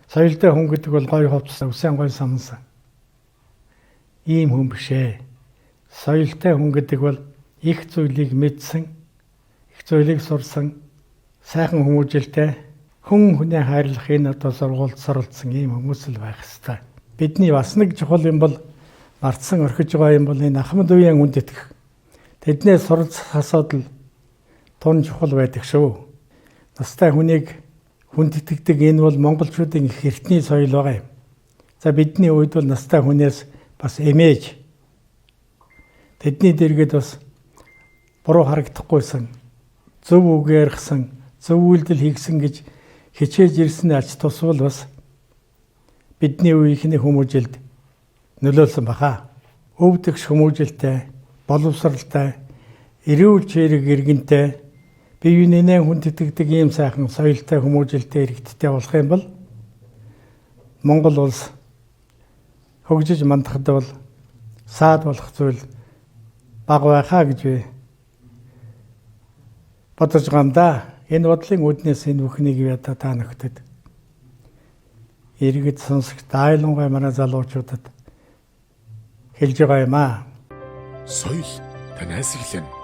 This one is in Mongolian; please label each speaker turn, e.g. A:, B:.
A: Соёлтой хүн гэдэг бол гой хувцас, үсэн гой самсан. Ийм хүн бишээ. Соёлтой хүн гэдэг бол их зүйлийг мэдсэн, их зүйлийг сурсан, сайхан хүмүүжлтэй, хүн хүнээ хайрлах энэ одоо сургуульд суралцсан ийм хүмүүс л байх ёстой. Бидний бас нэг чухал юм бол мартсан орхиж байгаа юм бол энэ Ахмад үеийн хүндэтгэх. Тэднээс суралцах асуудал тун чухал байдаг шүү. Настай хүнийг хүндэтгдэг энэ бол монголчуудын их эртний соёл байгаа юм. За бидний үед бол настай хүнээс бас эмээж. Тэдний дэргэд бас буруу харагдахгүйсэн, зөв үг ярихсан, зөв үйлдэл хийгсэн гэж хичээж ирсэн ач тусвал бас бидний үеийнхний хүмүүжилд нөлөөлсөн баха. Өвдөгч хүмүүжилтэй, боловсралтай, эрүүл чирэг иргэнтэй, бие биенээ хүндэтгдэг ийм сайхан соёлтой хүмүүжилтэй иргэдтэй болох юм бол Монгол улс хөгжиж мандахад бол саад болох зүйл бага байхаа гэж би бодож байгаа юм да. Энэ бодлын үүднээс энэ бүхнийг ядаа та нөхдөд иргэд сонсох дайлангуй манай залуучуудад хэлж байгаа юм аа.
B: Соёл танаас эхлэн